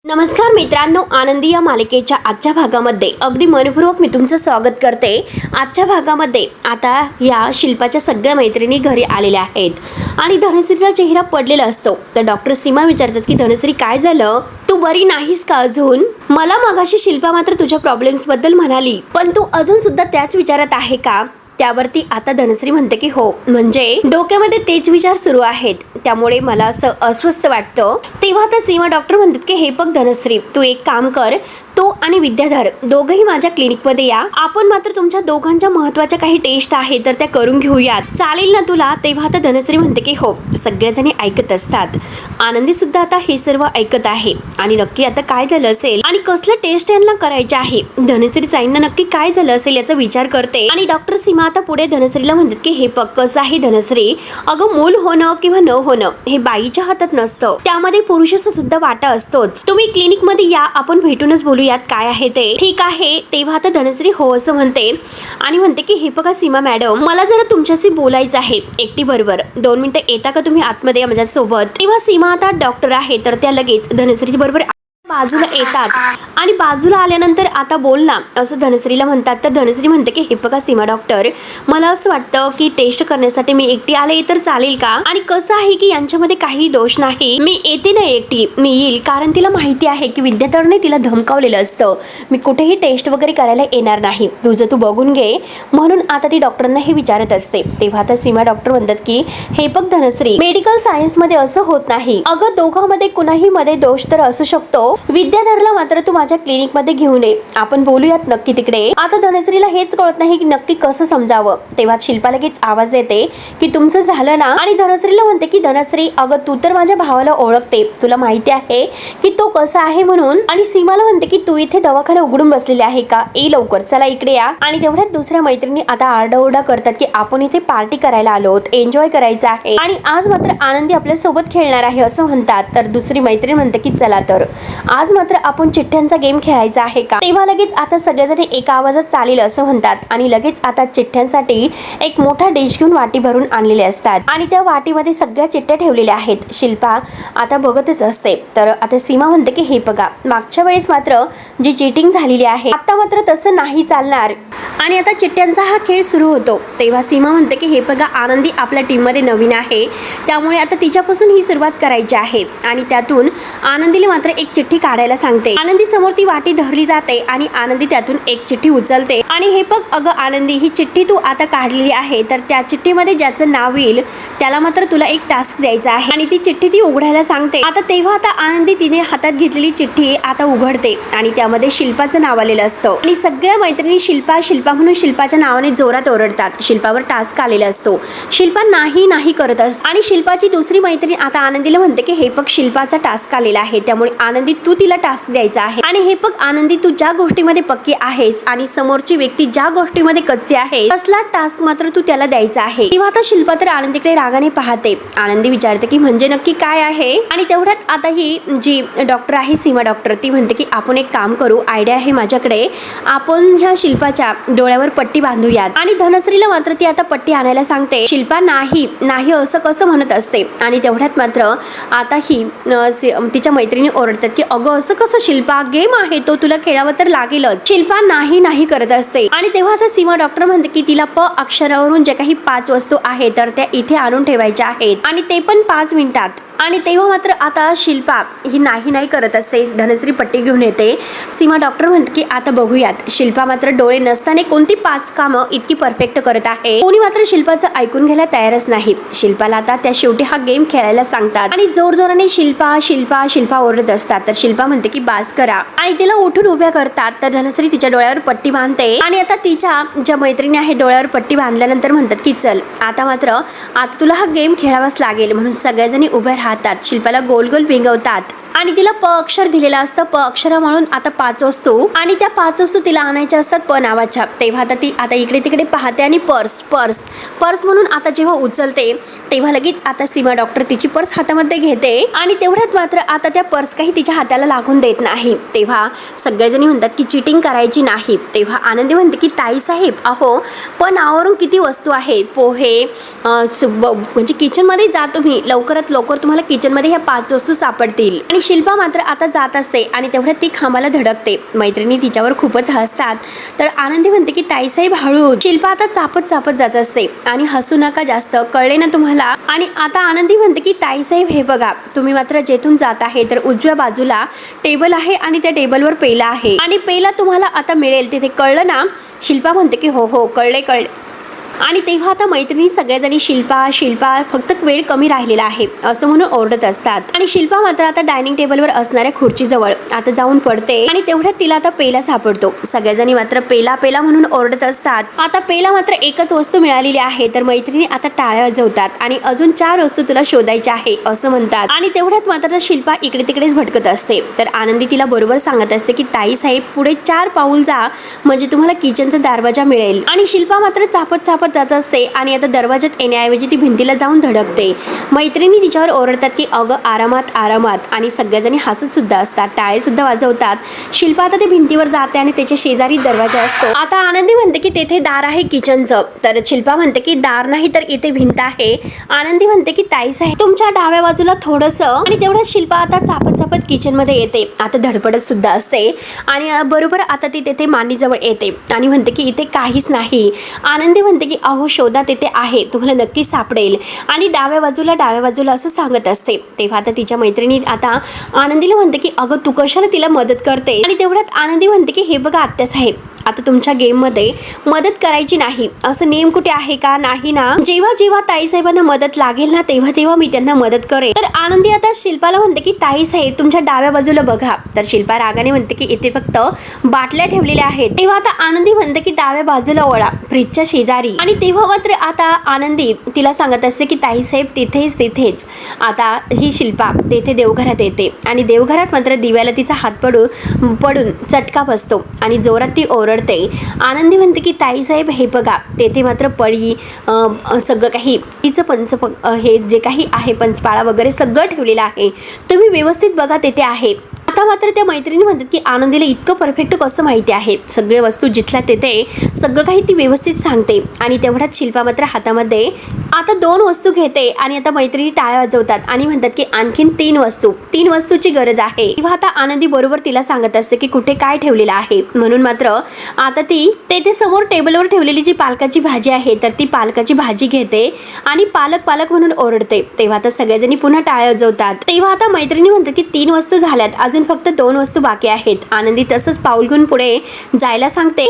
नमस्कार मित्रांनो, आनंदी या मालिकेच्या आजच्या भागामध्ये अगदी मनपूर्वक मी तुमचं स्वागत करते। आजच्या भागामध्ये आता या शिल्पाच्या सगळ्या मैत्रिणी घरी आलेल्या आहेत आणि धनश्रीचा चेहरा पडलेला असतो। तर डॉक्टर सीमा विचारतात की धनश्री काय झालं, तू बरी नाहीस का अजून? मला मगाशी शिल्पा मात्र तुझ्या प्रॉब्लेम्स बद्दल म्हणाली, पण तू अजून सुद्धा त्याच विचारात आहे का? त्यावरती आता धनश्री म्हणते की हो, म्हणजे डोक्यामध्ये तेच विचार सुरू आहेत, त्यामुळे मला असं अस्वस्थ वाटतं। तेव्हा आता सीमा डॉक्टर म्हणतात की हे बघ धनश्री, तू एक काम कर, तो आणि विद्याधर दोघंही माझ्या क्लिनिकमध्ये या, आपण मात्र तुमच्या दोघांच्या महत्त्वाच्या काही टेस्ट आहेत तर त्या करून घेऊयात, चालेल ना तुला? तेव्हा आता धनश्री म्हणते की हो। सगळ्याजणी ऐकत असतात, आनंदी सुद्धा आता हे सर्व ऐकत आहे आणि नक्की आता काय झालं असेल आणि कसलं टेस्ट यांना करायचे आहे, धनश्री ताईंना नक्की काय झालं असेल याचा विचार करते। आणि डॉक्टर सीमा आता पुढे धनश्रीला म्हणतात की हे बघ कसं आहे धनश्री, अगं मूल होणं किंवा न होणं हे बाईच्या हातात नसतं, त्यामध्ये पुरुषाचा सुद्धा वाटा असतोच। तुम्ही क्लिनिक मध्ये या, आपण भेटूनच बोलूयात काय आहे ते, ठीक आहे? तेव्हा आता धनश्री हो असं म्हणते आणि म्हणते की हे बघा सीमा मॅडम, मला जरा तुमच्याशी बोलायचं आहे एकटी बरोबर, 2 मिनिटं येता का तुम्ही आतमध्ये माझ्या सोबत? तेव्हा सीमा आता डॉक्टर आहे तर त्या लगेच धनश्रीच्या बरोबर बाजूला येतात आणि बाजूला आल्यानंतर आता बोल ना असं धनश्रीला म्हणतात। तर धनश्री म्हणते की हे बघा सीमा डॉक्टर, मला असं वाटतं की टेस्ट करण्यासाठी मी एकटी आले तर चालेल का? आणि कसं आहे की यांच्यामध्ये काही दोष नाही, मी येते ना एकटी, मी येईल, कारण तिला माहिती आहे की विद्याधरने तिला धमकावलेलं असतं, मी कुठेही टेस्ट वगैरे करायला येणार नाही, तुझं तू बघून घे, म्हणून आता ती डॉक्टरांना हे विचारत असते। तेव्हा आता सीमा डॉक्टर म्हणतात की हे बघ धनश्री, मेडिकल सायन्स मध्ये असं होत नाही, अगं दोघांमध्ये कुणाही मध्ये दोष तर असू शकतो, विद्याधरला मात्र तू माझ्या क्लिनिक मध्ये घेऊन ये, आपण बोलूयात नक्की तिकडे। आता धनश्रीला हेच कळत नाही की नक्की कसं समजावं। तेव्हा शिल्पा लगेच आवाज देते की तुमचं झालं ना? आणि धनश्रीला म्हणते की धनश्री, अगं तू तर माझ्या भावाला ओळखते, तुला माहिती आहे की तो कसा आहे म्हणून। आणि सीमाला म्हणते की तू इथे दवाखाना उघडून बसलेले आहे का, ए लवकर चला इकडे या। आणि तेवढ्यात दुसऱ्या मैत्रिणी आता आरडाओरडा करतात की आपण इथे पार्टी करायला आलो आहोत, एन्जॉय करायचं आहे आणि आज मात्र आनंदी आपल्या सोबत खेळणार आहे असं म्हणतात। तर दुसरी मैत्रीण म्हणते की चला तर आज मात्र आपण चिठ्ठ्यांचा गेम खेळायचा आहे का? तेव्हा लगेच आता सगळेजण एका आवाजात चालेल असं म्हणतात आणि लगेच आता चिठ्ठ्यांसाठी एक मोठा डिश घेऊन वाटी भरून आणलेले असतात आणि त्या वाटीमध्ये सगळ्या चिठ्ठ्या ठेवलेल्या आहेत। शिल्पा आता बघतच असते, तर आता सीमा म्हणते की हे बघा, मागच्या वेळेस मात्र जी चीटिंग झालेली आहे आता मात्र तसं नाही चालणार आणि आता चिठ्ठ्यांचा हा खेळ सुरू होतो। तेव्हा सीमा म्हणते की हे बघा, आनंदी आपल्या टीम मध्ये नवीन आहे, त्यामुळे आता तिच्यापासून ही सुरुवात करायची आहे आणि त्यातून आनंदीला मात्र एक चिठ्ठी काढायला सांगते। आनंदी समोर ती वाटी धरली जाते आणि आनंदी त्यातून एक चिठ्ठी उचलते आणि हे बघ अगं आनंदी, ही चिठ्ठी तू आता काढलेली आहे, तर त्या चिठ्ठीमध्ये ज्याचं नाव येईल त्याला मात्र तुला एक टास्क द्यायचा आहे आणि ती चिठ्ठी ती उघडायला सांगते। आता तेव्हा आता आनंदी तिने हातात घेतलेली चिठ्ठी आता उघडते आणि त्यामध्ये शिल्पाचं नाव आलेलं असतं आणि सगळ्या मैत्रिणी शिल्पा शिल्पा म्हणून शिल्पाच्या नावाने जोरात ओरडतात। शिल्पावर टास्क आलेला असतो, शिल्पा नाही नाही करत असते आणि शिल्पाची दुसरी मैत्रीण आता आनंदीला म्हणते की हे बघ शिल्पाचा टास्क आलेला आहे, त्यामुळे आनंदी तू तिला टास्क द्यायचा आहे आणि हे बघ आनंदी, तू ज्या गोष्टीमध्ये पक्की आहेस आणि समोरची व्यक्ती ज्या गोष्टीमध्ये कच्ची आहे तसला टास्क मात्र तू त्याला द्यायचा आहे। तेव्हा आता शिल्पा तर आनंदीकडे रागाने पाहते, आनंदी विचारते की म्हणजे नक्की काय आहे? आणि तेवढ्यात आता ही जी डॉक्टर आहे सीमा डॉक्टर, ती म्हणते की आपण एक काम करू, आयडिया आहे माझ्याकडे, आपण ह्या शिल्पाच्या डोळ्यावर पट्टी बांधूयात। आणि धनश्रीला मात्र ती आता पट्टी आणायला सांगते। शिल्पा नाही नाही असं कसं म्हणत असते आणि तेवढ्यात मात्र आता ही तिच्या मैत्रिणी ओरडतात की अगं असं कसं शिल्पा, गेम आहे तो, तुला खेळावं तर लागेलच। शिल्पा नाही नाही करत असते आणि तेव्हा आता सीमा डॉक्टर म्हणते की तिला प अक्षरावरून जे काही 5 वस्तू आहेत तर त्या इथे आणून ठेवायच्या आहेत आणि ते पण 5 मिनिटात। आणि तेव्हा मात्र आता शिल्पा ही नाही नाही करत असते, धनश्री पट्टी घेऊन येते। सीमा डॉक्टर म्हणते की आता बघूयात, शिल्पा मात्र डोळे नसताना कोणती 5 कामं इतकी परफेक्ट करत आहे। कोणी मात्र शिल्पाचं ऐकून घ्यायला तयारच नाही। शिल्पाला आता त्या शेवटी हा गेम खेळायला सांगतात आणि जोरजोराने शिल्पा शिल्पा शिल्पा ओरडत असतात। तर शिल्पा म्हणते की बास करा आणि तिला उठून उभ्या करतात। तर धनश्री तिच्या डोळ्यावर पट्टी बांधते आणि आता तिच्या ज्या मैत्रिणी आहे डोळ्यावर पट्टी बांधल्यानंतर म्हणतात की चल आता मात्र आता तुला हा गेम खेळावाच लागेल, म्हणून सगळ्याजणी उभे राहतात, शिल्पाला गोल गोल भिंगवतात आणि तिला प अक्षर दिलेलं असतं, प अक्षरा म्हणून आता 5 वस्तू आणि त्या 5 वस्तू तिला आणायच्या असतात प नावाच्या। तेव्हा आता ती आता इकडे तिकडे पाहते आणि पर्स पर्स पर्स म्हणून आता जेव्हा उचलते तेव्हा लगेच आता सीमा डॉक्टर तिची पर्स हातामध्ये घेते आणि तेवढ्यात मात्र आता त्या पर्स काही तिच्या हाताला लागून देत नाही। तेव्हा सगळेजणी म्हणतात की चिटिंग करायची नाही। तेव्हा आनंदी म्हणते की ताई साहेब अहो, पण नावावरून किती वस्तू आहे, पोहे, म्हणजे किचनमध्ये जा तुम्ही, लवकरात लवकर तुम्हाला किचनमध्ये ह्या 5 वस्तू सापडतील। आणि शिल्पा मात्र आता जात असते आणि तेवढ्यात ती खांबाला धडकते. मैत्रिणी तिच्यावर खूपच हसतात. तर आनंदी म्हणते की ताईसाहेब हळू. शिल्पा आता चापत चापत जात असते आणि हसू नका जास्त, कळले ना तुम्हाला. आणि आता आनंदी म्हणते की ताईसाहेब हे बघा, तुम्ही मात्र जेथून जात आहे तर उजव्या बाजूला टेबल आहे आणि त्या टेबलवर पेला आहे आणि पेला तुम्हाला आता मिळेल तिथे, कळलं ना. शिल्पा म्हणते की हो हो कळले. आणि तेव्हा आता मैत्रिणी सगळ्याजणी शिल्पा शिल्पा फक्त वेळ कमी राहिलेला आहे असं म्हणून ओरडत असतात. आणि शिल्पा मात्र आता डायनिंग टेबलवर असणाऱ्या खुर्चीजवळ आता जाऊन पडते आणि तेवढ्यात तिला आता पेला सापडतो. सगळ्याजणी मात्र पेला पेला म्हणून ओरडत असतात. आता पेला मात्र एकच वस्तू मिळालेली आहे. तर मैत्रिणी आता टाळ्या वाजवतात आणि अजून 4 वस्तू तुला शोधायच्या आहे असं म्हणतात. आणि तेवढ्यात मात्र शिल्पा इकडे तिकडेच भटकत असते. तर आनंदी तिला बरोबर सांगत असते की ताईसाहेब पुढे 4 पाऊल जा म्हणजे तुम्हाला किचनचा दरवाजा मिळेल. आणि शिल्पा मात्र चापत चापत जात असते आणि आता दरवाजात येण्याऐवजी ती भिंतीला जाऊन धडकते. मैत्रिणी तिच्यावर ओरडतात की अगं आरामात आरामात. आणि सगळ्याजणी हसत सुद्धा असतात, टाळे सुद्धा वाजवतात. शिल्पा आता ते भिंतीवर जाते आणि त्याच्या शेजारी दरवाजा असतो. आता आनंदी म्हणते की तेथे दार आहे किचनचं. तर शिल्पा म्हणते की दार नाही तर इथे भिंत आहे. आनंदी म्हणते की ताईसाहेब तुमच्या डाव्या बाजूला थोडंसं. आणि तेवढ्यात शिल्पा आता चापत चापत किचन मध्ये येते. आता धडपडत सुद्धा असते आणि बरोबर आता ती तेथे मांडीजवळ येते आणि म्हणते की इथे काहीच नाही. आनंदी म्हणते की अहो शोधा तेथे आहे, तुम्हाला नक्की सापडेल. आणि डाव्या बाजूला असं सांगत असते. तेव्हा आता तिच्या मैत्रिणी आता आनंदीला म्हणते की अगं तू कशाला तिला मदत करते. आणि तेवढ्यात आनंदी म्हणते की हे बघा आत्यासाहेब, आता तुमच्या गेममध्ये मदत करायची नाही असं नेम कुठे आहे का. नाही ना, जेव्हा जेव्हा ताईसाहेबांना मदत लागेल ना तेव्हा तेव्हा मी त्यांना मदत करेन. तर आनंदी आता शिल्पाला म्हणते की ताईसाहेब तुमच्या डाव्या बाजूला बघा. तर शिल्पा रागाने म्हणते की इथे फक्त बाटल्या ठेवलेल्या आहेत. तेव्हा आता आनंदी म्हणते की डाव्या बाजूला वळा फ्रीजच्या शेजारी. आणि तेव्हा मात्र आता आनंदी तिला सांगत असते की ताईसाहेब तिथेच. आता ही शिल्पा तेथे देवघरात येते आणि देवघरात मात्र दिव्याला तिचा हात पडून चटका बसतो आणि जोरात ती ओरडते. आनंदी म्हणते की ताईसाहेब हे बघा तेथे मात्र पळी सगळं काही तिचं हे जे काही आहे पंचपाळा वगैरे सगळं ठेवलेलं आहे, तुम्ही व्यवस्थित बघा तेथे आहे. आता मात्र त्या मैत्रिणी म्हणतात की आनंदीला इतकं परफेक्ट कसं माहिती आहे, सगळे वस्तू जिथल्या तेथे सगळं काही ती व्यवस्थित सांगते. आणि तेवढ्यात शिल्पा मात्र हातामध्ये आता 2 वस्तू घेते आणि आता मैत्रिणी टाळ्या वाजवतात आणि म्हणतात की आणखीन 3 वस्तूची गरज आहे. तेव्हा आता आनंदी बरोबर तिला सांगत असते की कुठे काय ठेवलेलं आहे. म्हणून मात्र आता ती तेथे समोर टेबलवर ठेवलेली जी पालकाची भाजी आहे तर ती पालकाची भाजी घेते आणि पालक म्हणून ओरडते. तेव्हा आता सगळ्याजणी पुन्हा टाळ्या वाजवतात. तेव्हा आता मैत्रिणी म्हणतात की 3 वस्तू झाल्यात, अजून फक्त 2 वस्तू बाकी आहेत. आनंदी तसंच पाऊल घेऊन पुढे जायला सांगते.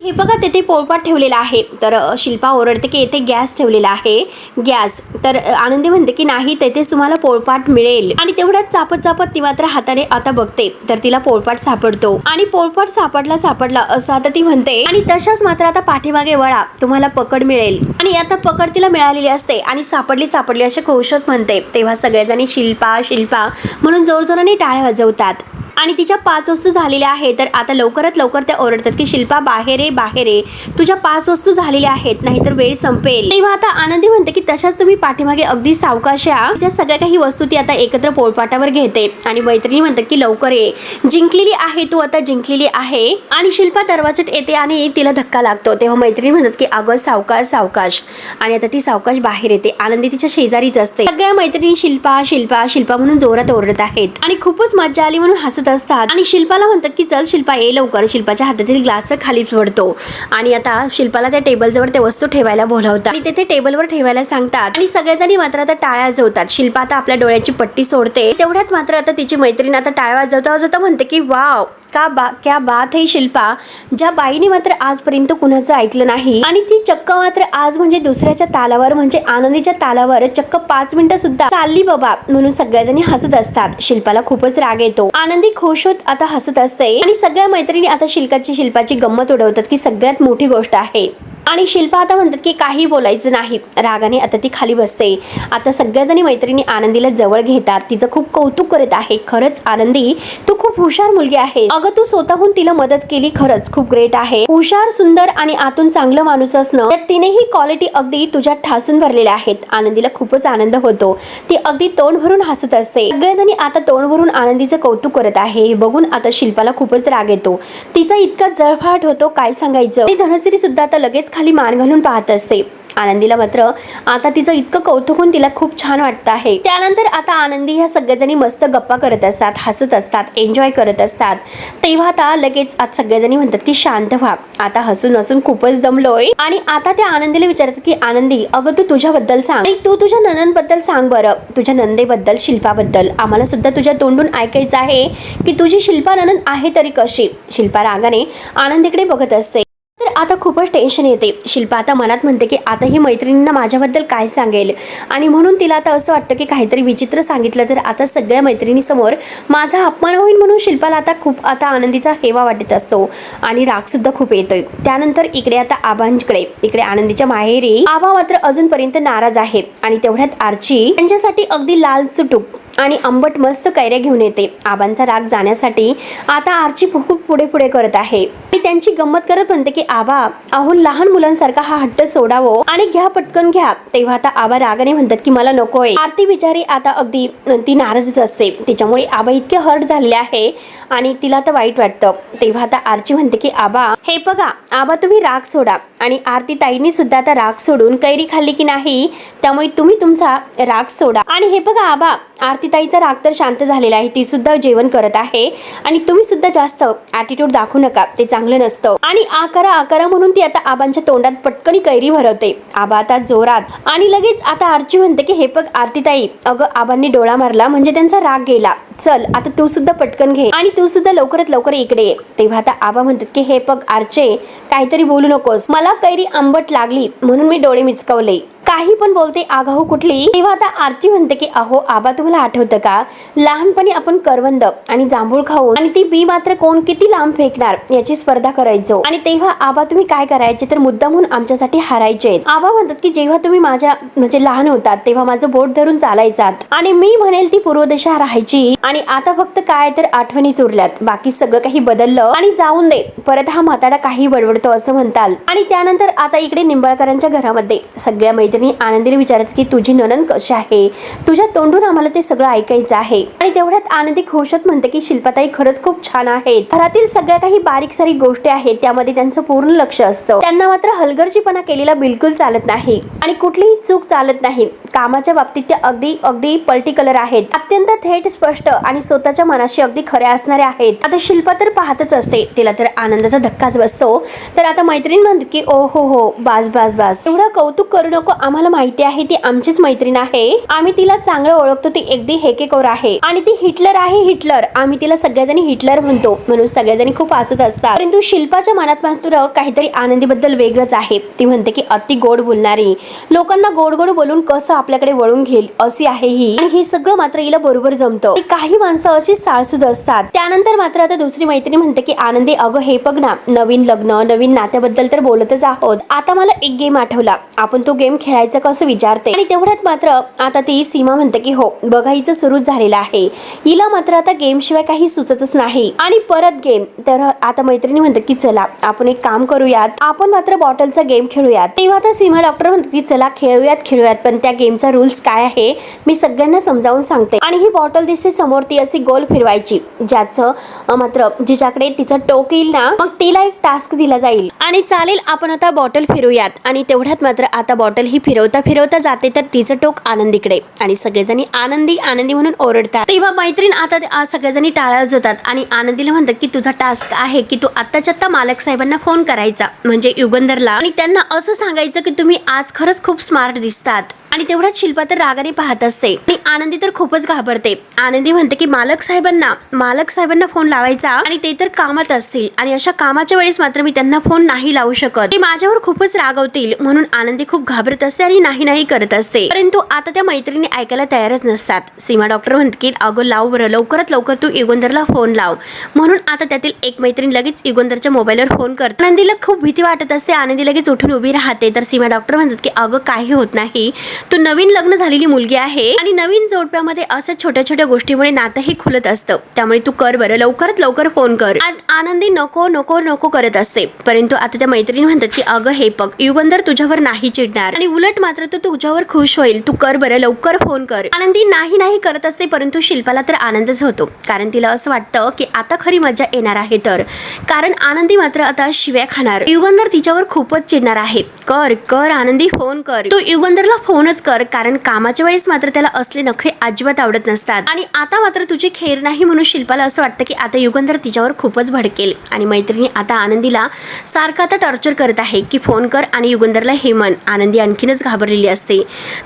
हे बघा तेथे पोळपाट ठेवलेला आहे. तर शिल्पा ओरडते की येथे गॅस ठेवलेला आहे, गॅस. तर आनंदी म्हणते की नाही तेथेच तुम्हाला पोळपाट मिळेल. आणि तेवढ्यात चापत ती मात्र हाताने आता बघते तर तिला पोळपाट सापडतो आणि पोळपाट सापडला असं आता ती म्हणते. आणि तशाच मात्र आता पाठीमागे वळा तुम्हाला पकड मिळेल. आणि आता पकड तिला मिळालेली असते आणि सापडली असे खोशत म्हणते. तेव्हा सगळेजणी शिल्पा म्हणून जोरजोराने टाळ्या वाजवतात. आणि तिच्या 5 वस्तू झालेल्या आहेत. तर आता लवकरात लवकर त्या ओरडतात की शिल्पा बाहेर ये, तुझ्या 5 वस्तू झालेल्या आहेत नाहीतर वेळ संपेल. तेव्हा आता आनंदी म्हणते की तशाच तुम्ही पाठीमागे अगदी सावकाश या. त्या सगळ्या काही वस्तू ती आता एकत्र पोळपाटावर घेते आणि मैत्रिणी म्हणतात की लवकर ये, जिंकलेली आहे तू, आता जिंकलेली आहे. आणि शिल्पा दरवाजात येते आणि तिला धक्का लागतो. तेव्हा मैत्रिणी म्हणतात की अगं सावकाश. आणि आता ती सावकाश बाहेर येते. आनंदी तिच्या शेजारीच असते. सगळ्या मैत्रिणी शिल्पा म्हणून जोरात ओरडत आहेत आणि खूपच मजा आली म्हणून हसत असतात. आणि शिल्पाला म्हणतात की चल शिल्पा ये लवकर. शिल्पाच्या हातातील ग्लास खालीच पडतो आणि आता शिल्पाला त्या टेबलजवळ ते वस्तू ठेवायला बोलावतात आणि तेथे टेबलवर ठेवायला सांगतात. आणि सगळेजणी मात्र आता टाळ्या वाजवतात. शिल्पा आता आपल्या डोळ्याची पट्टी सोडते. तेवढ्यात मात्र आता तिची मैत्रीण आता टाळ्या वाजवता म्हणते की वाव क्या बात है शिल्पा, ज्या बाईने मात्र आजपर्यंत कुणाचं ऐकलं नाही आणि ती चक्क मात्र आज म्हणजे दुसऱ्याच्या तालावर म्हणजे आनंदीच्या तालावर चक्क 5 मिनिटं सुद्धा चालली बाबा म्हणून सगळ्याजणी हसत असतात. शिल्पाला खूपच राग येतो. आनंदी खुश होत आता हसत असते आणि सगळ्या मैत्रिणी आता शिल्पाची गंमत उडवतात की सगळ्यात मोठी गोष्ट आहे. आणि शिल्पा आता म्हणतात की काही बोलायचं नाही. रागाने आता ती खाली बसते. आता सगळ्याजणी मैत्रिणी आनंदीला जवळ घेतात. तिचं खूप कौतुक करत आहे. खरंच आनंदी तू खूप हुशार मुलगी आहे. अगं तू स्वतःहून तिला मदत केली, खरंच खूप ग्रेट आहे. हुशार, सुंदर आणि आतून चांगलं माणूस असणं, त्या तिनेही क्वालिटी अगदी तुझ्यात ठासून भरलेल्या आहेत. आनंदीला खूपच आनंद होतो. ती अगदी तोंड भरून हसत असते. सगळेजणी आता तोंड भरून आनंदीचं कौतुक करत आहे. हे बघून आता शिल्पाला खूपच राग येतो. तिचा इतका जळफाट होतो काय सांगायचं. आणि धनश्री सुद्धा आता लगेच खाली मान घालून पाहत असते. आनंदीला मात्र आता तिचं इतकं कौतुक होऊन तिला खूप छान वाटतं आहे. त्यानंतर आता आनंदी ह्या सगळ्याजणी मस्त गप्पा करत असतात, हसत असतात, एन्जॉय करत असतात. तेव्हा आता लगेच आज सगळ्याजणी म्हणतात की शांत व्हा, आता हसून हसून खूपच दमलोय. आणि आता त्या आनंदीला विचारतात की आनंदी, अगं तू तुझ्याबद्दल सांग आणि तू तुझ्या ननंदबद्दल सांग बरं, तुझ्या नंदेबद्दल, शिल्पाबद्दल. आम्हाला सुद्धा तुझ्या तोंडून ऐकायचं आहे की तुझी शिल्पा ननंद आहे तरी कशी. शिल्पा रागाने आनंदीकडे बघत असते. तर आता खूपच टेन्शन येते. शिल्पा आता मनात म्हणते की आता ही मैत्रिणींना माझ्याबद्दल काय सांगेल, आणि म्हणून तिला आता असं वाटतं की काहीतरी विचित्र सांगितलं तर आता सगळ्या मैत्रिणीसमोर माझा अपमान होईल, म्हणून शिल्पाला आता खूप आता आनंदीचा हेवा वाटत असतो आणि रागसुद्धा खूप येतोय. त्यानंतर इकडे आता आबांकडे, इकडे आनंदीच्या माहेरी आबा मात्र अजूनपर्यंत नाराज आहेत. आणि तेवढ्यात आर्ची त्यांच्यासाठी अगदी लाल चुटूक आणि आंबट मस्त कैऱ्या घेऊन येते. आबांचा राग जाण्यासाठी आता आर्ची खूप पुढे पुढे करत आहे आणि त्यांची गंमत करत म्हणते की आबा, अहो लहान मुलांसारखा हा हट्ट सोडावो आणि घ्या, पटकन घ्या. तेव्हा आता आबा रागाने म्हणतात की मला नकोय. आरती बिचारी आता अगदी ती नाराजच असते, तिच्यामुळे आबा इतके हर्ट झालेले आहे आणि तिला तर वाईट वाटतं. तेव्हा आता आर्ची म्हणते की आबा, हे बघा आबा, तुम्ही राग सोडा. आणि आरती ताईंनी सुद्धा आता राग सोडून कैरी खाल्ली की नाही, त्यामुळे तुम्ही तुमचा राग सोडा. आणि हे बघा आबा, आरती ताईचा राग तर शांत झालेला आहे, ती सुद्धा जेवण करत आहे आणि तुम्ही सुद्धा जास्त ॲटिट्यूड दाखवू नका, ते चांगलं नसतं. आणि आकारा आकारा म्हणून ती आता आबांच्या तोंडात पटकनी कैरी भरवते. आबा आता जोरात आणि लगेच आता आर्ची म्हणते की हे बघ आरती ताई, अगं आबांनी डोळा मारला म्हणजे त्यांचा राग गेला, चल आता तू सुद्धा पटकन घे आणि तू सुद्धा लवकरात लवकर इकडे ये. तेव्हा आता आबा म्हणतात की हे बघ आर्चे, काहीतरी बोलू नकोस, मला कैरी आंबट लागली म्हणून मी डोळे मिचकावले, काही पण बोलते आगाऊ कुठली. तेव्हा आता आरची म्हणते की अहो आबा, तुम्हाला आठवतं का लहानपणी आपण करवंद आणि जांभूळ खाऊन आणि ती बी मात्र कोण किती लांब फेकणार याची स्पर्धा करायचो, आणि तेव्हा आबा तुम्ही काय करायचे तर मुद्दामून आमच्यासाठी हारायचे. आबा म्हणतात की जेव्हा तुम्ही माझ्या म्हणजे लहान होतात तेव्हा माझं बोट धरून चालायचात आणि मी म्हणेल ती पूर्वदिशा राहायची, आणि आता फक्त काय तर आठवणीच उरल्यात, बाकी सगळं काही बदललं आणि जाऊन दे, परत हा म्हातारा काही बडबडतो असं म्हणताल. आणि त्यानंतर आता इकडे निंबाळकरांच्या घरामध्ये सगळ्या मैत्रिणी आनंदीला विचारत की तुझी ननंद कशी आहे, तुझ्या तोंडून आम्हाला ते सगळं ऐकायचं आहे. आणि तेवढ्यात आनंदी खुशत म्हणते की शिल्पाताई खरंच खूप छान आहेत, घरातील सगळ्या काही बारीक सारीक गोष्टी आहेत त्यामध्ये त्यांचं पूर्ण लक्ष असतं, त्यांना मात्र हलगर्जीपणा केलेला बिलकुल चालत नाही आणि कुठलीही चूक चालत नाही. कामाच्या बाबतीत ते अगदी अगदी पर्टिक्युलर आहेत, अत्यंत थेट, स्पष्ट आणि स्वतःच्या मनाशी अगदी खऱ्या असणारे आहेत. आता शिल्पा तर पाहतच असते, तिला तर आनंदाचा धक्काच बसतो. तर आता मैत्रीण म्हणते की ओ हो बास बास बास, एवढं कौतुक करू नको, आम्हाला माहिती आहे ती आमचीच मैत्रीण आहे, आम्ही तिला चांगलं ओळखतो, ती अगदी हेकेकोर आहे आणि ती हिटलर आहे, हिटलर, आम्ही तिला सगळ्याजणी हिटलर म्हणतो. म्हणून सगळ्याजणी खूप हसत असतात. परंतु शिल्पाच्या मनात मात्र काहीतरी आनंदीबद्दल वेगळंच आहे. ती म्हणते की अति गोड बोलणारी, लोकांना गोड गोड बोलून कसं आपल्याकडे वळून घेईल अशी आहे ही, आणि हे सगळं मात्र हिला बरोबर जमतं. काही माणसं अशी साळसूद असतात. त्यानंतर मात्र आता दुसरी मैत्रीण म्हणते की आनंदी, अगं हे बघ ना, नवीन लग्न नवीन नात्याबद्दल तर बोलतच आहोत, आता मला एक गेम आठवला, आपण तो गेम खेळायचा कसं विचारते. आणि तेवढ्यात मात्र आता ती सीमा म्हणते की हो बघा, हिचं सुरूच झालेलं आहे, हिला मात्र आता गेम शिवाय काही सुचतच नाही. आणि परत गेम. तर आता मैत्रिणी म्हणतात की चला आपण एक काम करूयात, आपण मात्र बॉटलचा गेम खेळूयात. तेव्हा आता सीमा डॉक्टर म्हणतात की चला खेळूयात, पण त्या गेमचा रूल्स काय आहे मी सगळ्यांना समजावून सांगते. आणि ही बॉटल दिसते समोर, ती अशी गोल फिरवायची, ज्याचं मात्र जिच्याकडे तिचं टोक येईल ना मग तिला एक टास्क दिला जाईल. आणि चालेल आपण आता बॉटल फिरवूयात. आणि तेवढ्यात मात्र आता बॉटल ही फिरवता फिरवता जाते तर तिचं टोक आनंदीकडे, आणि सगळेजणी आनंदी आनंदी म्हणून ओरडतात. तेव्हा मैत्रीण आता सगळेजणी टाळाच होतात आणि आनंदीला म्हणतात की तुझा टास्क आहे की तू आत्ताच्या आत्ता मालक साहेबांना फोन करायचा, म्हणजे युगंधरला, आणि त्यांना असं सांगायचं की तुम्ही आज खरंच खूप स्मार्ट दिसतात. आणि तेवढ्यात शिल्पा तर रागाने पाहत असते आणि आनंदी तर खूपच घाबरते. आनंदी म्हणते की मालक साहेबांना फोन लावायचा आणि ते तर कामात असतील, आणि अशा कामाच्या वेळेस मात्र मी त्यांना फोन नाही लावू शकत, ते माझ्यावर खूपच रागवतील. म्हणून आनंदी खूप घाबरत असते आणि नाही करत असते. परंतु आता त्या मैत्रिणी ऐकायला तयारच नसतात. सीमा डॉक्टर म्हणते की अगं लाव बरं, लवकरात लवकर तू युगंधरला फोन लाव. म्हणून आता त्यातील एक मैत्रीण लगेच युगंधरच्या मोबाईलवर फोन करते. आनंदीला खूप भीती वाटत असते. आनंदी लगेच उठून उभी राहते. तर सीमा डॉक्टर म्हणतात की अगं काही होत नाही, तू नवीन लग्न झालेली मुलगी आहे आणि नवीन जोडप्यामध्ये असं छोट्या छोट्या गोष्टीमुळे नातंही खुलत असतं, त्यामुळे तू कर बरं, लवकरात लवकर फोन कर. आनंदी नको नको नको करत असते, परंतु आता त्या मैत्रिणी म्हणतात की अगं हे बघ युगंधर तुझ्यावर नाही चिडणार आणि उलट मात्र तो तुझ्यावर खुश होईल, तू कर बरं लवकर फोन कर. आनंदी नाही नाही करत असते, परंतु शिल्पाला तर आनंदच होतो, कारण तिला असं वाटतं की आता खरी मजा येणार आहे. तर कारण आनंदी मात्र आता शिव्या खाणार, युगंधर तिच्यावर खूपच चिडणार आहे. कर कर आनंदी फोन कर, तू युगंधरला फोनच कर, कारण कामाच्या वेळेस मात्र त्याला असले नखरे अजिबात आवडत नसतात. आणि आता मात्र तुझी खेर नाही म्हणून शिल्पाला असं वाटतं की आता युगंधर तिच्यावर खूपच भडकेल. आणि मैत्रिणी आता आनंदीला सारखं आता टॉर्चर करत आहे की फोन कर आणि युगंधरला हे म्हण. आनंदी आणखीनच घाबरलेली असते.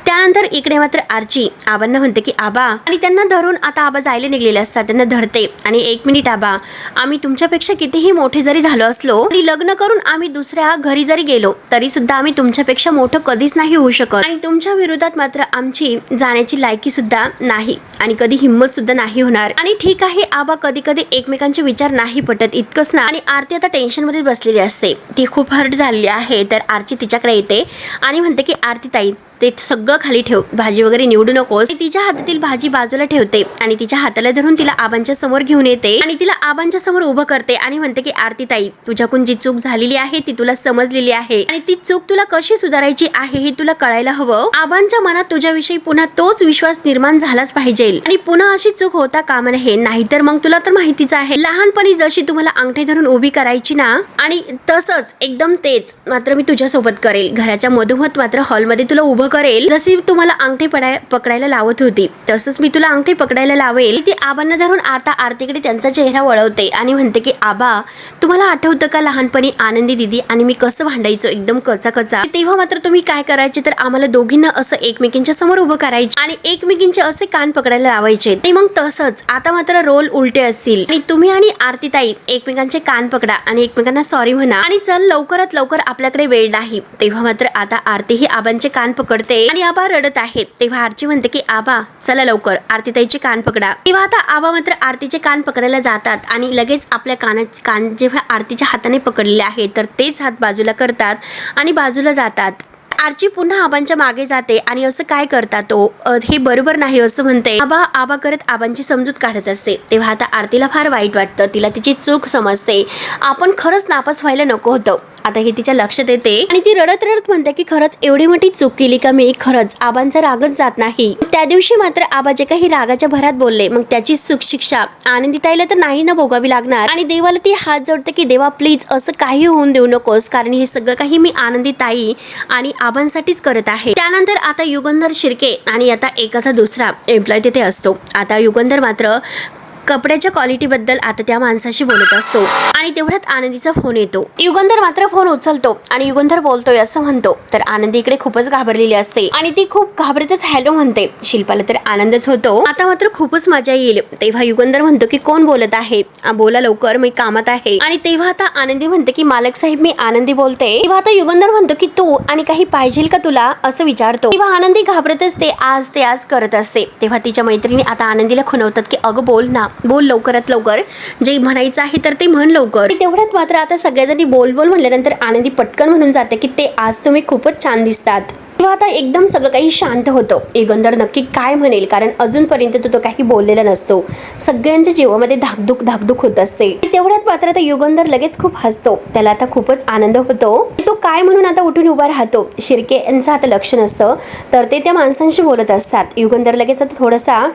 त्यानंतर इकडे मात्र आर्ची आबांना म्हणते की आबा, आणि त्यांना धरून आता आबा जायला निघलेले असतात. त्यांना धरते आणि 1 मिनिट आबा, आम्ही तुमच्यापेक्षा कितीही मोठे जरी झालो असलो आणि लग्न करून आम्ही दुसऱ्या घरी जरी गेलो तरी सुद्धा आम्ही तुमच्यापेक्षा मोठं कधीच नाही होऊ शकत, आणि तुमच्या विरोधात मात्र आमची जाण्याची लायकी सुद्धा नाही आणि कधी हिंमत सुद्धा नाही होणार. आणि ठीक आहे आबा, कधी कधी एकमेकांचे विचार नाही पटत इतकंच ना. आणि आरती आता टेन्शन मध्ये बसलेली असते, ती खूप हर्ट झालेली आहे. तर आरची तिच्याकडे येते आणि म्हणते की आरती ताई, ते सगळं खाली ठेव, भाजी वगैरे निवडू नकोस. तिच्या हातातील भाजी बाजूला ठेवते आणि तिच्या हाताला धरून तिला आबांच्या समोर घेऊन येते आणि तिला आबांच्या समोर उभं करते आणि म्हणते की आरती ताई, तुझ्याकडून जी चूक झालेली आहे ती तुला समजलेली आहे आणि ती चूक तुला कशी सुधारायची आहे हे तुला कळायला हवं. आबांच्या मनात तुझ्याविषयी पुन्हा तोच विश्वास निर्माण झालाच पाहिजे आणि पुन्हा अशी चूक होता कामा नये. नाहीतर मग तुला तर माहितीच आहे, लहानपणी जशी तुम्हाला अंगठी धरून उभी करायची ना, आणि तसंच एकदम तेच मात्र मी तुझ्यासोबत करेल. घराच्या मधोमध मात्र हॉलमध्ये तुला उभं करेल, जशी तुम्हाला अंगठी पकडायला लावत होती तसंच मी तुला अंगठी पकडायला लावेल. ती आबांना धरून आता आरतीकडे त्यांचा चेहरा वळवते आणि म्हणते की आबा, तुम्हाला आठवतं का लहानपणी आनंदी दिदी आणि मी कसं भांडायचो एकदम कचा. तेव्हा मात्र तुम्ही काय करायचे, तर आम्हाला दोघींना असं एकमेकींच्या समोर उभं करायचे आणि एकमेकींचे असे कान पकडायला लावायचे. ते मग तसंच आता मात्र रोल उलटे असतील आणि तुम्ही आणि आरती ताई एकमेकांचे कान पकडा आणि एकमेकांना सॉरी म्हणा आणि चल लवकरात लवकर, आपल्याकडे वेळ नाही. तेव्हा मात्र आता आरती ही आबांचे कान पकडते आणि आबा रडत आहेत. तेव्हा आरची म्हणते की आबा चला लवकर आरतीताईचे कान पकडा. तेव्हा आता आबा मात्र आरतीचे कान पकडायला जातात आणि लगेच आपल्या कान जेव्हा आरतीच्या हाताने पकडलेले आहेत तर तेच हात बाजूला करतात आणि बाजूला जातात. आरची पुन्हा आबांच्या मागे जाते आणि असं काय करतात तो, हे बरोबर नाही असं म्हणते. आबा करत आबांची समजूत काढत असते. तेव्हा आता आरतीला फार वाईट वाटतं, तिला तिची चूक समजते. आपण खरंच नापास व्हायला नको होतं. आता हे तिच्या लक्षात येते आणि ती रडत रडत म्हणते की खरंच एवढी मोठी चूक केली का मी, खरंच आबांचा रागच जात नाही. त्या दिवशी मात्र आबा जे काही रागाच्या भरात बोलले, मग त्याची चूक शिक्षा आनंदीताईला तर नाही ना भोगावी लागणार. आणि देवाला ती हात जोडते की देवा प्लीज असं काही होऊन देऊ नकोस, कारण हे सगळं काही मी आनंदीताई आणि आबांसाठीच करत आहे. त्यानंतर आता युगंधर शिर्के आणि आता एकाचा दुसरा एम्प्लॉय तिथे असतो. आता युगंधर मात्र कपड्याच्या क्वालिटी बद्दल आता त्या माणसाशी बोलत असतो आणि तेवढ्यात आनंदीचा फोन येतो. युगंधर मात्र फोन उचलतो आणि युगंधर बोलतोय असं म्हणतो. तर आनंदी इकडे खूपच घाबरलेली असते आणि ती खूप घाबरतच हॅलो म्हणते. शिल्पाला तर आनंदच होतो, आता मात्र खूपच मजा येईल. तेव्हा युगंधर म्हणतो की कोण बोलत आहे, बोला लवकर मी कामात आहे. आणि तेव्हा आता आनंदी म्हणते की मालक साहेब मी आनंदी बोलते. तेव्हा आता युगंधर म्हणतो की तू आणि काही पाहिजे का तुला असं विचारतो. तेव्हा आनंदी घाबरतच ते आज करत असते. तेव्हा तिच्या मैत्रिणी आता आनंदीला खुणवतात की अगं बोल ना, बोल लवकरात लवकर, जे म्हणायचं आहे तर ते म्हण लवकर. तेवढ्यात मात्र आता सगळ्याजणी बोल म्हणल्यानंतर आनंदी पटकन म्हणून जाते की ते आज तुम्ही खूपच छान दिसतात. तेव्हा आता एकदम सगळं काही शांत होतं. युगंधर नक्की काय म्हणेल, कारण अजूनपर्यंत तो काही बोललेला नसतो. सगळ्यांच्या जीवामध्ये धाकधूक होत असते. तेवढ्यात मात्र आता युगंधर लगेच खूप हसतो. त्याला आता खूपच आनंद होतो. तो काय म्हणून आता उठून उभा राहतो. शिर्के यांचं आता लक्ष नसतं, तर ते त्या माणसांशी बोलत असतात. युगंधर लगेच आता थोडासा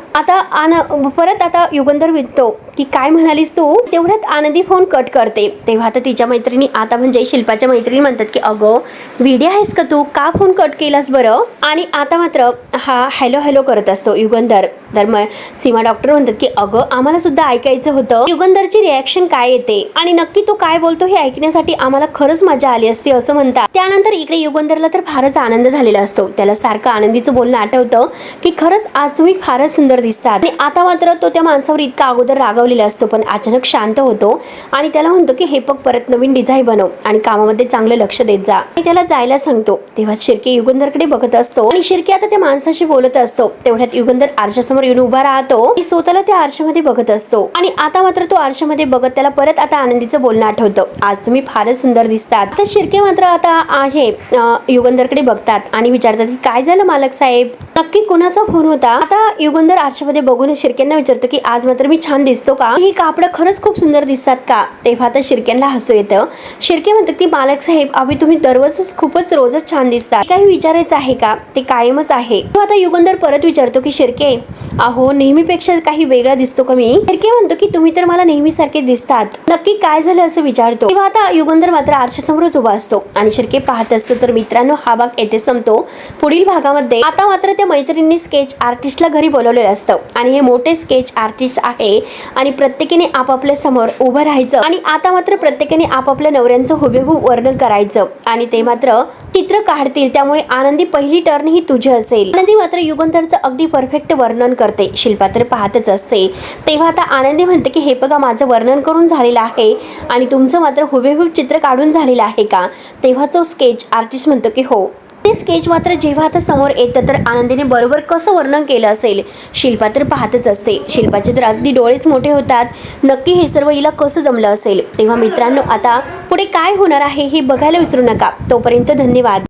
परत आता युगंधर विचारतो की काय म्हणालीस तू. तेवढ्यात आनंदी फोन कट करते. तेव्हा आता तिच्या मैत्रिणी आता म्हणजे शिल्पाच्या मैत्रिणी म्हणतात की अगं वेडी आहेस का तू, का फोन कट केलास बरं. आणि आता मात्र हा हॅलो करत असतो युगंधर. तर मग सीमा डॉक्टर म्हणतात की अगं आम्हाला सुद्धा ऐकायचं होतं युगंधरची रिॲक्शन काय येते आणि नक्की तो काय बोलतो हे ऐकण्यासाठी आम्हाला खरंच मजा आली असती असं म्हणतात. त्यानंतर इकडे युगंधरला तर फारच आनंद झालेला असतो. त्याला सारखं आनंदीचं बोलणं आठवतं की खरंच आज तुम्ही फारच सुंदर दिसतात. आणि आता मात्र तो त्या माणसावर इतका अगोदर रागवलेला असतो, पण अचानक शांत होतो आणि त्याला म्हणतो की हे बघ परत नवीन डिझाईन बनव आणि कामामध्ये चांगलं लक्ष देत जा आणि त्याला जायला सांगतो. तेव्हा शिर्के युगंधरकडे बघत असतो आणि शिर्के आता त्या माणसाशी बोलत असतो. तेवढ्यात युगंधर आरशासमोर येऊन उभा राहतो आणि स्वतःला त्या आरशामध्ये बघत असतो. आणि आता मात्र तो आरशामध्ये बघत त्याला परत आता आनंदीचं बोलणं आठवतं, आज तुम्ही फारच सुंदर दिसतात. तर शिर्के मात्र आता आहे युगंधरकडे बघतात आणि विचारतात की काय झालं मालक साहेब, नक्की कुणाचा फोन होता. आता युगंधर आरशामध्ये बघून शिर्केंना विचारतो की आज मात्र मी छान दिसतो का ही कापडं खरंच खूप सुंदर दिसतात का? तेव्हा तर शिर्क्यांना हसू येतं. शिर्के म्हणतात की मालक साहेब अभि तुम्ही दररोजच खूपच रोजच छान दिसता, काही विचारायचं आहे का? ते कायमच आहे. तेव्हा आता युगंधर परत विचारतो की शिर्के अहो नेहमीपेक्षा काही वेगळा दिसतो का मी? शिर्के म्हणतो की तुम्ही तर मला नेहमीसारखे दिसतात, नक्की काय झालं असं विचारतो. तेव्हा आता युगंधर मात्र आरशासमोरच उभा असतो आणि शिर्के पाहत असतो. तर मित्रांनो हा भाग येथे संपतो. पुढील भागामध्ये आता मात्र त्या मैत्रिणींनी स्केच आर्टिस्टला घरी बोलवलेलं असतं आणि हे मोठे स्केच आर्टिस्ट आहे आणि प्रत्येकाने आपापल्या समोर उभं राहायचं आणि आता मात्र प्रत्येकाने आपापल्या नवऱ्यांचं हुबेहूब वर्णन करायचं आणि ते मात्र चित्र काढतील. त्यामुळे आनंदी पहिली टर्न ही तुझी असेल. आनंदी मात्र युगंधरचं अगदी परफेक्ट वर्णन करते. शिल्पा तर पाहतच असते. तेव्हा आता आनंदी म्हणते की हे बघा माझं वर्णन करून झालेलं आहे आणि तुमचं मात्र हुबेहूब चित्र काढून झालेलं आहे का? तेव्हा तो स्केच आर्टिस्ट म्हणतो की हो. ते स्केच मात्र जेव्हा आता समोर येतं तर आनंदीने बरोबर कसं वर्णन केलं असेल. शिल्पा तर पाहतच असते. शिल्पाचे तर अगदी डोळेच मोठे होतात. नक्की हे सर्व हिला कसं जमलं असेल. तेव्हा मित्रांनो आता पुढे काय होणार आहे हे बघायला विसरू नका. तोपर्यंत धन्यवाद.